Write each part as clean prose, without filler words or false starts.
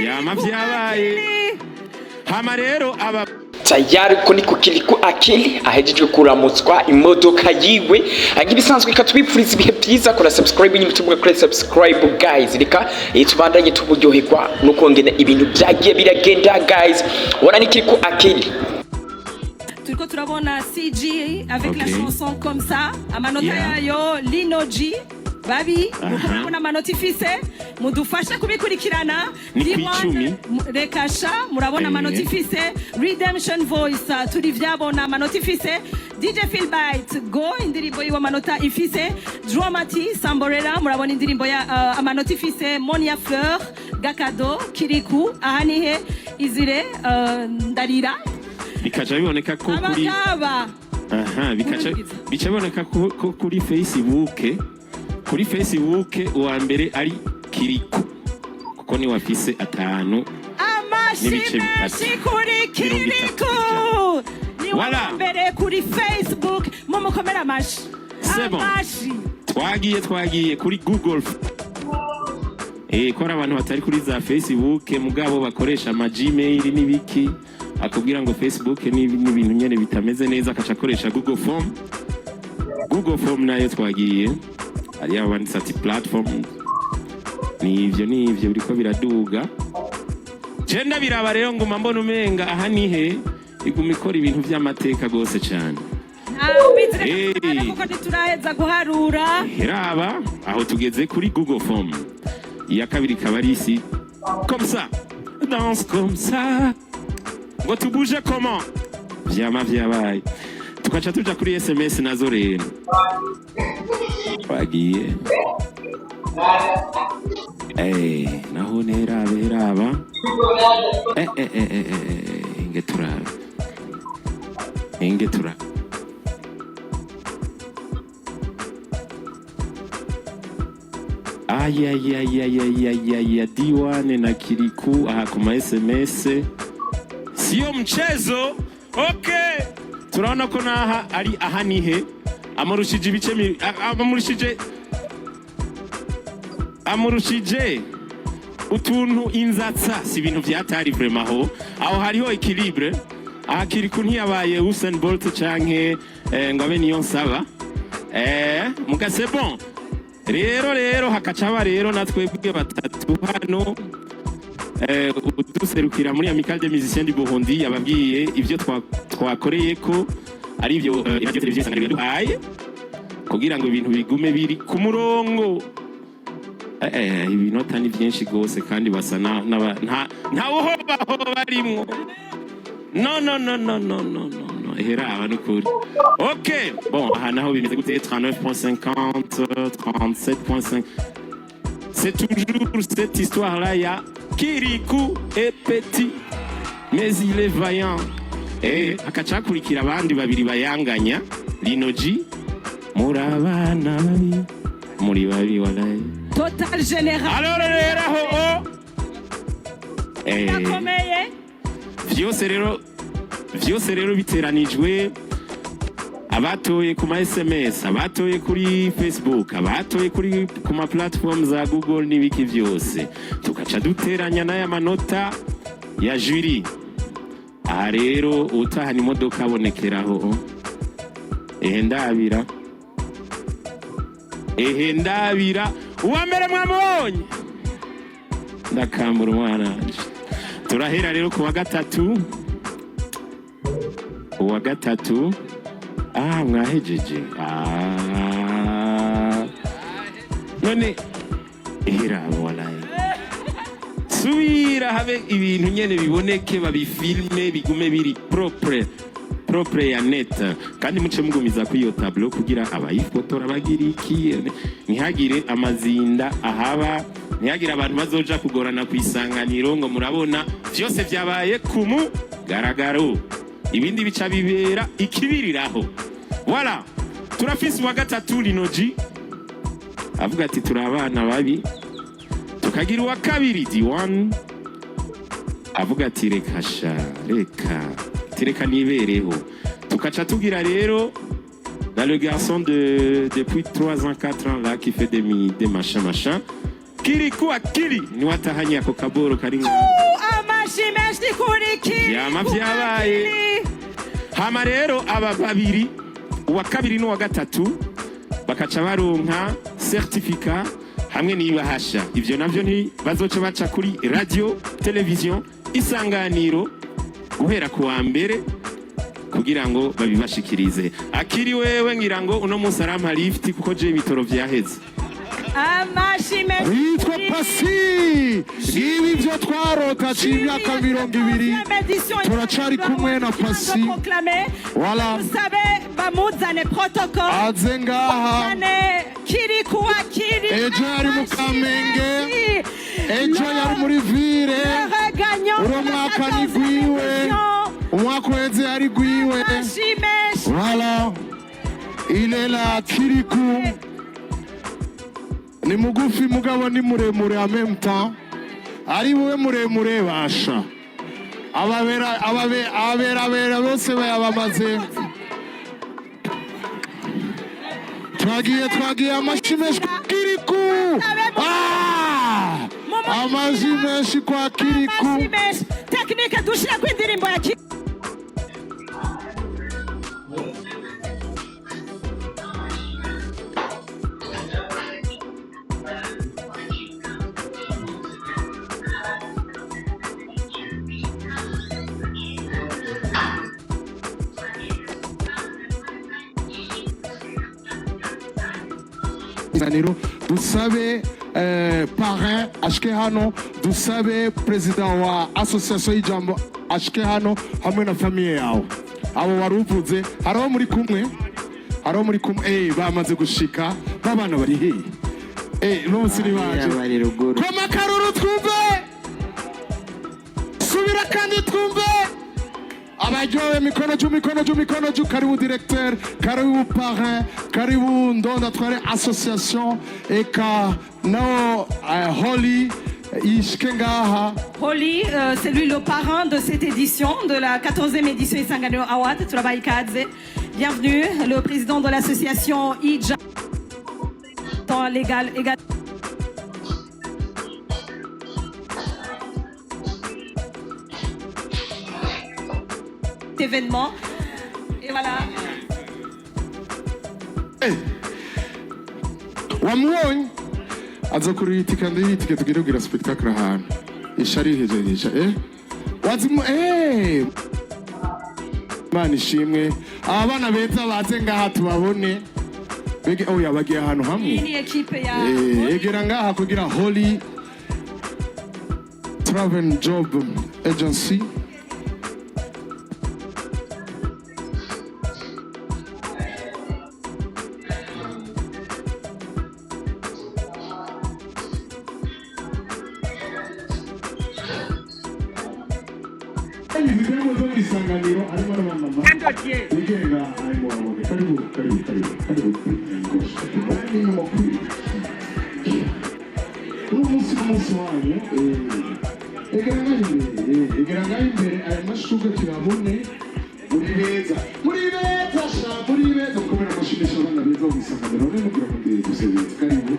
yama vyabaye hama rero aba tayari ko niko kiriko akili ahejeje kuramutswa imodoka yiwe agira isanzwe ikatubipfuriza ibihe byiza kora subscribe nyine tuvuga kuri subscribe guys reka tubandanye tuburyoherwa no kongena ibintu byagiye biragenda guys wana nikiko akili turiko turabona CG avec la chanson comme ça amanota yayo Linoji babi mukubona amanota ifise mudufasha kubikurikirana D1 rekasha murabona amanota ifise Redemption Voice turi vyabona amanota ifise DJ Philbite go indirimbo yiwa amanota ifise Dramati Samborera murabona indirimbo ya amanota ifise Monia Fleur Gakado Kiriku ahanihe izire ndarira bikaja biboneka ko kuri bica biboneka ko kuri Facebook uwa mbere ari Kiriku kuko ni wafise 5 n'ibice kuri Kiriku ni wa mbere kuri Facebook mumukomera amashi twagiye kuri Google kora abantu batari kuri za Facebook mugabo bakoresha ama Gmail n'ibiki akubwira ngo Facebook ni ibintu nyene bitameze neza akacakoresha Google Form nayo twagiye ari abanditse ati platform nivyo biriko biraduga cenda biraba rero nguma mbona umenga aha nihe iguma ikora ibintu vy'amateka gose cyane kuko ntituraheza guharura raba aho tugeze kuri Google Form iya kabiri kabarisi comme ça danse comme ça ngo tubuje comment vyabaye tukaca tuja kuri SMS nazo rero bagiye naho neraba ingetura D1 na Kiriku aha kuma SMS sio mchezo. Okay, tunaona ko naha ari ahanihe amurushije ibice amurushije utuntu inzatsa si ibintu vyatari vraiment aho hariho equilibre aha Kiriku ntiyabaye Usain Bolt canke ngo abe niyo nsaba mugase bon rero hakacaba rero natwebwe batatu hano uduserukira muri Amical des Musiciens du Burundi yababwiye ivyo twakoreye ko ari ivyo radio televiziyo sanari yaduhaye kugira ngo ibintu bigume biri ku murongo ibinota ni byinshi gose kandi basa nta woho barimwo no hera abantu kuri okay bon aha naho bimeze gute 39.50 37.5 c'est toujours cette histoire là ya Kiriku est petit mais il est vaillant akacakurikira abandi babiri bayanganya Linoji murabana muri babi walaye Total General alors rero nakomeye vyose rero biteranijwe abatoye kuma SMS abatoye kuri Facebook abatoye kuri kuma platform za Google n'ibiki vyose tukaca duteranya n'aya manota ya jury aha rero utahana imodoka abonekeraho ndabira uwa mbere mwamubonye ndakambura umwana turahera rero ku wa gatatu mwahejeje none walaye subira habe ibintu nyene biboneke babifilme bigume biri propre ya net kandi muce mugumiza ku iyo tableau kugira abayifotora bagira iki ntihagire amazinda ahaba ntihagire abantu bazoja kugorana kwisanganiro ngo murabona vyose vyabaye ku mugaragaro ibindi bica bibera ikibiriraho voilà turafise wa gatatu Linoji avuga ati turabana babi tukagira wa kabiri D1 avuga ati reka nibereho tukaca tugira rero dans le garçon depuis 3 ans 4 ans là qui fait des machins kiriku akili ni watahanye ako kaboro kari ngaho amashi menshi kuri kiri yama vyabaye hama rero aba babiri uwa kabiri n'uwa gatatu bakaca baronka certificat hamwe n'ibahasha ivyo navyo nti bazoca baca kuri radio television Isanganiro guhera ku wa mbere kugira ngo babibashikirize akiri wewe ngira ngo uno munsi arampa lift kuko je ibitoro vyaheze amashi menshi witwa Pasi ngibi byo twarota cy'imyaka 20 turacari kumwe na Pasi voilà vous savez bamuzane protocole aze ngaha kiri kuwa kiri ejo yari mu Kamenge ejo yari muri Vire uro mwaka ni gwiwe umwaka weze yari gwiwe voilà il est là Kiriku ni mugufi mugabo ni muremure en même temps ari we muremure basha ababera bose bayabamaze twagiye amashimeshi kwa Kiriku amajimeshi kwa Kiriku technique dushira kwindirimbo ya dusabe parrain ashike hano dusabe president wa association y'ijambo ashike hano hamwe na famille yawe abo waruvuze haro muri kumwe bamaze gushika babana bari n'umunsi ni baje kwa makaruru twumve subira kandi twumve abajowe mikono juu karibu directeur karibu parrain karibu ndonda tware association eka nao Holly ishkengaha Holly c'est lui le parrain de cette édition de la 14e édition Isanganiro Award turabayikaze bienvenue le président de l'association IJA temps légal égal événement et voilà wamuonye azokuri itikande yitike tugire kugira spectacle ahantu ishari hejeje wazimu Imana ishimwe abana beza baze ngaha tubabone bege yabagiye ahantu hamwe ni equipe ya egera ngaha kugira Holly Travel Job Agency Isanganiro arimo n'abamama bigenga arimo abone karibu umunsi wanyu egera imbere aya mashuka tuyabone muri beza kubera amashimisha abana beza mu Isanganiro none mugira ngo dusebetse karibu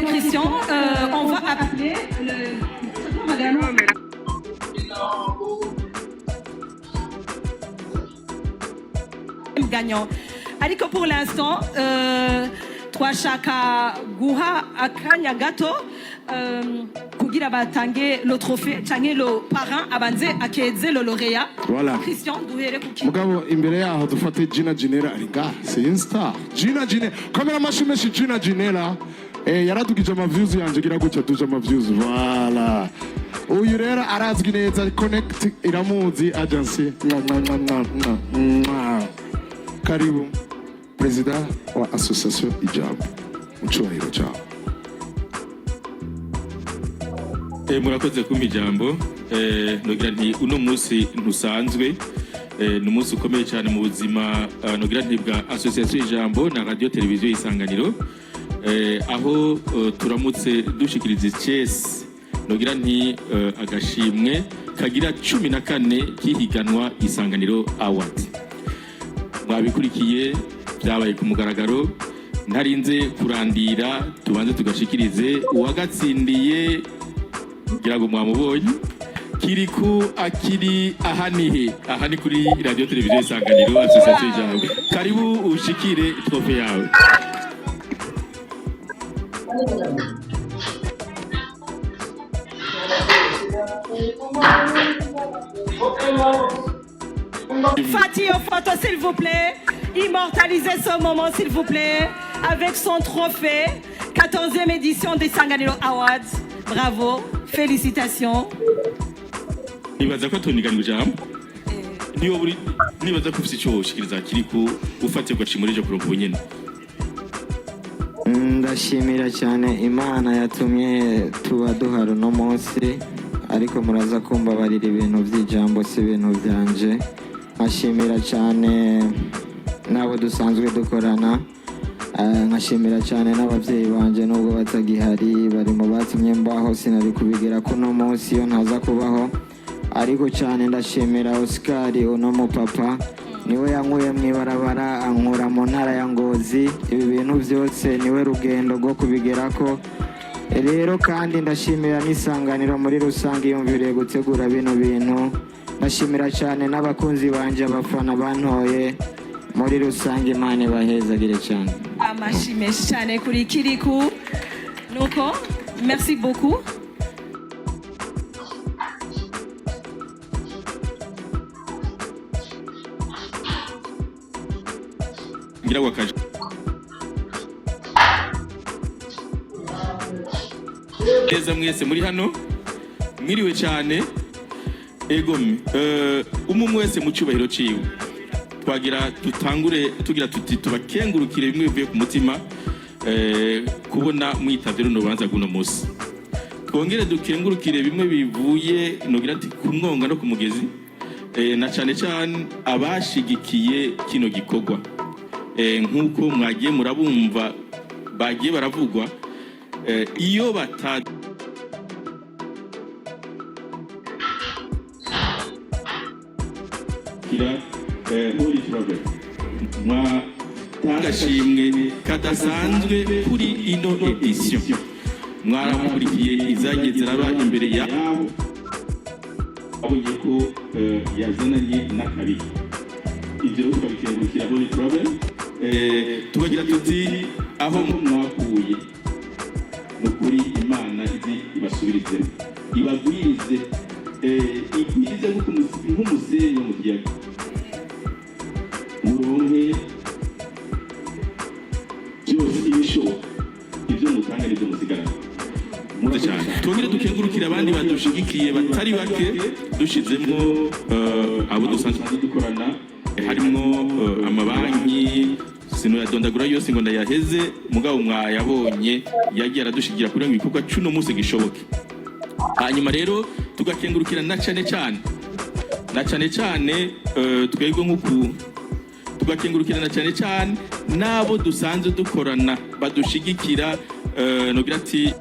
Christian, on va appeler le gagnant. Ariko pour l'instant, twashaka guha akanya gato kugira batange le trophée canke le parrain abanze akeze le lauréat. Voilà. Christian duhere kuki. Mugabo imbere yaho dufate Gina Ginera aringa c'est une star. Gina Ginera kamera mashimeshi Gina Ginera yaradugije amaviews yanje gira gutya duje amaviews voilà uyu rero arazwi neza connect iramuzi agency karibu president wa association ijambo mucyubahiro cyawe murakoze kumpa ijambo nogira nti uno munsi ntusanzwe ni umunsi ukomeye cyane mu buzima nogira nti bwa association ijambo na radio televiziyo Isanganiro aho turamutse dushikiriza icesi nogira nti agashimwe kagira 14 kihiganwa Isanganiro Award. Mwabikurikiye byabaye ku mugaragaro, ntarinze kurandira tubanze tugashikirize uwagatsindiye kugira ngo mwamubonye. Kiriku akiri ahani kuri radio televiziyo Isanganiro Association yawe. Karibu ushikire trofe yawe. Fatih aux photos s'il vous plaît. Immortalisez ce moment s'il vous plaît avec son trophée 14e édition des Sanganiro Awards. Bravo, félicitations. Nibaza ko toniganira ijambo. Niyo buri nibaza ko ufite cyo ushikiriza Kiriku ufate ugashimurije kuronka ubunyene. Ndashimira cyane Imana yatumye tuba duhari no munsi, ariko muraza kumbabarira ibintu by'ijambo si ibintu byanje. Nkashimira cyane nabo dusanzwe dukorana, nkashimira cyane n'ababyeyi banje nubwo batagihari, bari mu batumye mbaho, sinari kubigira ko no munsi yo ntaza kubaho. Ariko cyane ndashimira Oscar uno mu papa, niwe yankuye mu ibarabara ankura mu ntara ya Ngozi. Ibi bintu byose niwe rugendo rwo kubigerako. Rero kandi ndashimira n'Isanganiro muri rusange yumviriye gutegura bino bintu. Ndashimira cyane n'abakunzi banje, abafana bantoye muri rusange. Imana ibahezagire cyane. Amashimwe cyane kuri Kiriku. Nuko merci beaucoup. Ngira wakaje. Keza mwese muri hano. Mwiriwe cyane. Egome. Umwe wese mu cyubahiro ciwe. Twagira tutangure tugira tuti tubakengurukire bimwe bivuye ku mutima kubona mwitavye runo banza guno musi. Twongere dukengurukire bimwe bivuye nogira ati ku mwonga no ku mugezi. Na cyane cyane abashigikiye kino gikorwa. Nkuko mwagiye murabumva bagiye baravugwa iyo batad kira Holy Prophet mwatangashimwe kadasanzwe kuri ino edition. Mwaramurikiye izagiye ziraba imbere yabo abonye ko yazananye n'akabiri. Ibyo tukabikengurukira Holy Prophet. Tubagira tuti aho mwakuye nukuri Imana izi ibasubirize ibagwirize igwirize nk'umusenyi wo mu kiyaga muronke byose ibishoboka ibyo mutanga n'ibyo musigarana muze cyane. Twongere dukengurukira abandi badushigikiye batari bake, dushizemo abo dusanzwe dukorana, harimo amabanki sino yadondagura yose ngo ndayaheze, mugabo mwayabonye yagiye aradushigira kuri ngo ikorwa cuno munsi gishoboke. Hanyuma rero tugakengurukira na cyane cyane twego nk'uku tugakengurukira na cyane nabo dusanzwe dukorana badushigikira nogira ati